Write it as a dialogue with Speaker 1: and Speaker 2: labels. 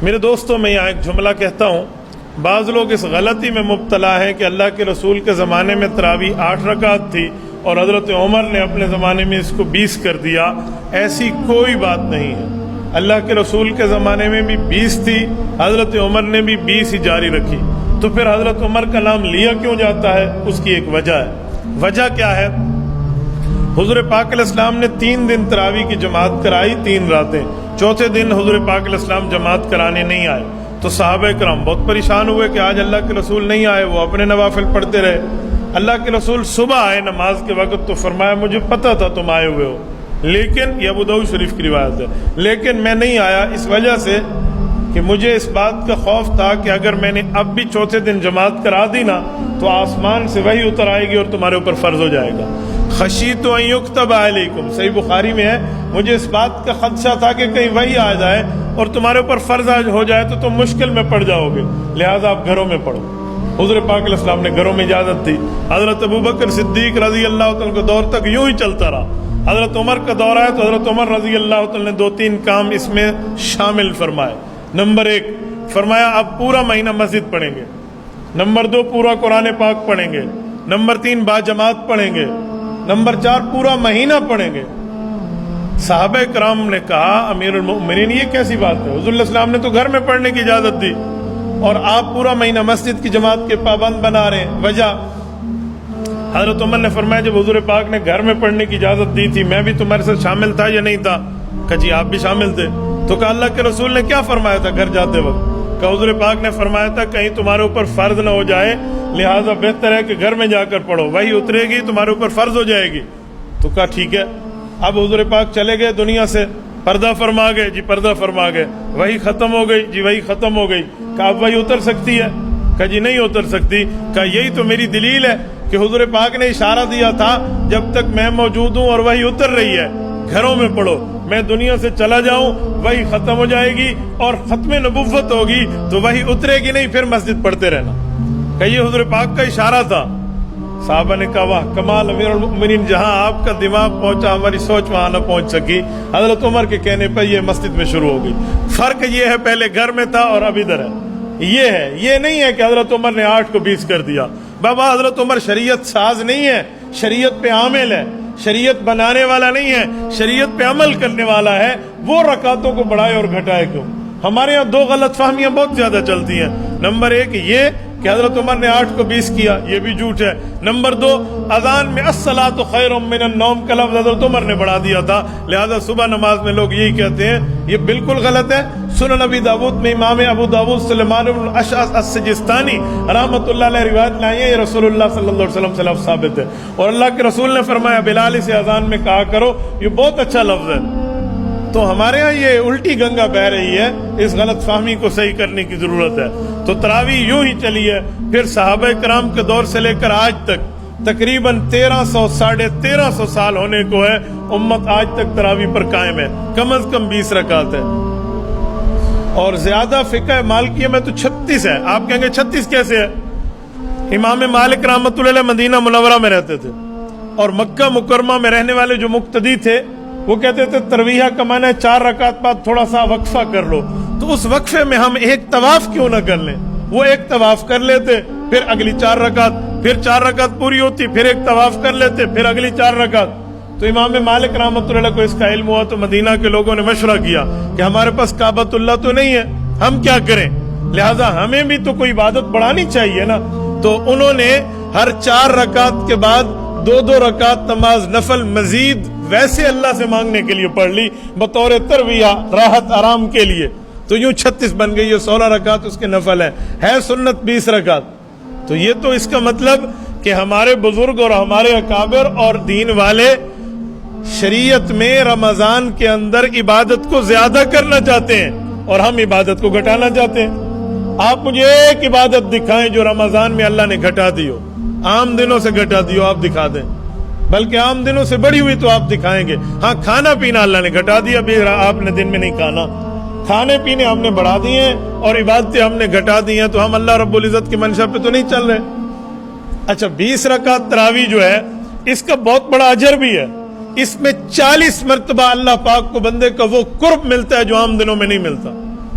Speaker 1: میرے دوستوں، میں یہاں ایک جملہ کہتا ہوں، بعض لوگ اس غلطی میں مبتلا ہیں کہ اللہ کے رسول کے زمانے میں تراویح 8 رکعت تھی اور حضرت عمر نے اپنے زمانے میں اس کو 20 کر دیا۔ ایسی کوئی بات نہیں ہے۔ اللہ کے رسول کے زمانے میں بھی 20 تھی، حضرت عمر نے بھی 20 ہی جاری رکھی۔ تو پھر حضرت عمر کا نام لیا کیوں جاتا ہے؟ اس کی ایک وجہ ہے۔ وجہ کیا ہے؟ حضور پاک علیہ السلام نے 3 دن تراویح کی جماعت کرائی، 3 راتیں۔ چوتھے دن حضور پاک علیہ السلام جماعت کرانے نہیں آئے تو صحابہ کرام بہت پریشان ہوئے کہ آج اللہ کے رسول نہیں آئے۔ وہ اپنے نوافل پڑھتے رہے۔ اللہ کے رسول صبح آئے نماز کے وقت تو فرمایا مجھے پتہ تھا تم آئے ہوئے ہو، لیکن یہ ابو داؤد شریف کی روایت ہے، لیکن میں نہیں آیا اس وجہ سے کہ مجھے اس بات کا خوف تھا کہ اگر میں نے اب بھی چوتھے دن جماعت کرا دی نا تو آسمان سے وحی اتر آئے گی اور تمہارے اوپر فرض ہو جائے گا۔ خشیت ان یکتب علیکم، صحیح بخاری میں ہے، مجھے اس بات کا خدشہ تھا کہ کہیں وحی آ جائے اور تمہارے اوپر فرض ہو جائے تو تم مشکل میں پڑ جاؤ گے، لہذا آپ گھروں میں پڑھو۔ حضور پاک علیہ السلام نے گھروں میں اجازت دی۔ حضرت ابوبکر صدیق رضی اللہ تعالیٰ کے دور تک یوں ہی چلتا رہا۔ حضرت عمر کا دور آیا تو حضرت عمر رضی اللہ تعالیٰ نے 2-3 کام اس میں شامل فرمائے۔ نمبر 1 فرمایا اب پورا مہینہ مسجد پڑھیں گے۔ نمبر 2 پورا قرآن پاک پڑھیں گے۔ نمبر 3 باجماعت پڑھیں گے۔ نمبر 4 پورا مہینہ پڑھیں گے۔ صحابہ کرام نے کہا امیر المؤمنین یہ کیسی بات ہے؟ حضور علیہ السلام نے تو گھر میں پڑھنے کی اجازت دی اور آپ پورا مہینہ مسجد کی جماعت کے پابند بنا رہے ہیں، وجہ؟ حضرت عمر نے فرمایا جب حضور پاک نے گھر میں پڑھنے کی اجازت دی تھی میں بھی تمہارے ساتھ شامل تھا یا نہیں تھا؟ کہا جی آپ بھی شامل تھے۔ تو کہا اللہ کے رسول نے کیا فرمایا تھا گھر جاتے وقت؟ کہا حضور پاک نے فرمایا تھا کہیں تمہارے اوپر فرض نہ ہو جائے، لہٰذا بہتر ہے کہ گھر میں جا کر پڑھو، وہی اترے گی تمہارے اوپر فرض ہو جائے گی۔ تو کہا ٹھیک ہے۔ اب حضور پاک چلے گئے دنیا سے، پردہ فرما گئے، جی پردہ فرما گئے، وہی ختم ہو گئی، جی وہی ختم ہو گئی۔ کہا اب وہی اتر سکتی ہے؟ کہا جی نہیں اتر سکتی۔ کہا یہی تو میری دلیل ہے کہ حضور پاک نے اشارہ دیا تھا جب تک میں موجود ہوں اور وہی اتر رہی ہے گھروں میں پڑھو، میں دنیا سے چلا جاؤں وہی ختم ہو جائے گی اور ختم نبوت ہوگی تو وہی اترے گی نہیں، پھر مسجد پڑھتے رہنا۔ کہ یہ حضور پاک کا اشارہ تھا۔ صحابہ نے کہا واہ کمال امیر المؤمنین، جہاں آپ کا دماغ پہنچا ہماری سوچ وہاں نہ پہنچ سکی۔ حضرت عمر کے کہنے پر یہ مسجد میں شروع ہو گئی۔ فرق یہ ہے پہلے گھر میں تھا اور اب ادھر ہے، یہ ہے، یہ نہیں ہے کہ حضرت عمر نے 8 کو 20 کر دیا۔ بابا حضرت عمر شریعت ساز نہیں ہے، شریعت پہ عامل ہے، شریعت بنانے والا نہیں ہے، شریعت پہ عمل کرنے والا ہے۔ وہ رکعتوں کو بڑھائے اور گھٹائے کیوں؟ ہمارے یہاں 2 غلط فہمیاں بہت زیادہ چلتی ہیں۔ نمبر 1 یہ کہ حضرت عمر نے 8 کو 20 کیا، یہ بھی جھوٹ ہے۔ نمبر 2 اذان میں الصلاۃ خیر من النوم کا لفظ حضرت عمر نے بڑھا دیا تھا، لہذا صبح نماز میں لوگ یہی کہتے ہیں، یہ بالکل غلط ہے۔ سنن ابی داود میں امام ابو داود سلیمان بن الاشعث السجستانی رحمۃ اللہ علیہ روایت لائے ہیں، یہ رسول اللہ صلی اللہ علیہ وسلم سے لفظ ثابت ہے، اور اللہ کے رسول نے فرمایا بلال سے اذان میں کہا کرو، یہ بہت اچھا لفظ ہے۔ تو ہمارے ہاں یہ الٹی گنگا بہ رہی ہے، اس غلط فہمی کو صحیح کرنے کی ضرورت ہے۔ تو تراویح یوں ہی چلی ہے، پھر صحابہ کرام کے دور سے لے کر آج تک تقریباً 1300 ساڑھے 1300 سال ہونے کو ہے، امت آج تک تراویح پر قائم ہے، کم از کم 20 رکعت ہے، اور زیادہ فقہ مالکیہ میں تو 36 ہے۔ آپ کہیں گے 36 کیسے ہے؟ امام مالک رحمۃ اللہ علیہ مدینہ منورہ میں رہتے تھے اور مکہ مکرمہ میں رہنے والے جو مقتدی تھے وہ کہتے تھے ترویہ کا معنی ہے 4 رکعت بعد تھوڑا سا وقفہ کر لو، تو اس وقفے میں ہم ایک طواف کیوں نہ کر لیں؟ وہ ایک طواف کر لیتے، پھر اگلی 4 رکعت، پھر 4 رکعت پوری ہوتی، پھر ایک طواف کر لیتے، پھر اگلی 4 رکعت۔ تو امام مالک رحمۃ اللہ کو اس کا علم ہوا تو مدینہ کے لوگوں نے مشورہ کیا کہ ہمارے پاس کعبۃ اللہ تو نہیں ہے، ہم کیا کریں؟ لہٰذا ہمیں بھی تو کوئی عبادت بڑھانی چاہیے نا۔ تو انہوں نے ہر 4 رکعت کے بعد 2 رکعت نماز نفل مزید ویسے اللہ سے مانگنے کے لیے پڑھ لی بطور ترویہ، راحت آرام کے لیے، تو یوں 36 بن گئی، یہ 16 رکعت اس کے نفل ہے سنت 20 رکعت۔ تو یہ تو اس کا مطلب کہ ہمارے بزرگ اور ہمارے اکابر اور دین والے شریعت میں رمضان کے اندر عبادت کو زیادہ کرنا چاہتے ہیں اور ہم عبادت کو گھٹانا چاہتے ہیں۔ آپ مجھے ایک عبادت دکھائیں جو رمضان میں اللہ نے گھٹا دی ہو، عام دنوں سے گھٹا دی ہو، آپ دکھا دیں، بلکہ عام دنوں سے بڑی ہوئی تو آپ دکھائیں گے۔ ہاں کھانا پینا اللہ نے گھٹا دیا، آپ نے دن میں نہیں کھانا، کھانے پینے ہم نے بڑھا دیے ہیں اور عبادتیں ہم نے گھٹا دی ہیں، تو ہم اللہ رب العزت کی منشا پہ تو نہیں چل رہے۔ اچھا 20 رکعت تراویح جو ہے اس کا بہت بڑا اجر بھی ہے، اس میں 40 مرتبہ اللہ پاک کو بندے کا وہ قرب ملتا ہے جو عام دنوں میں نہیں ملتا۔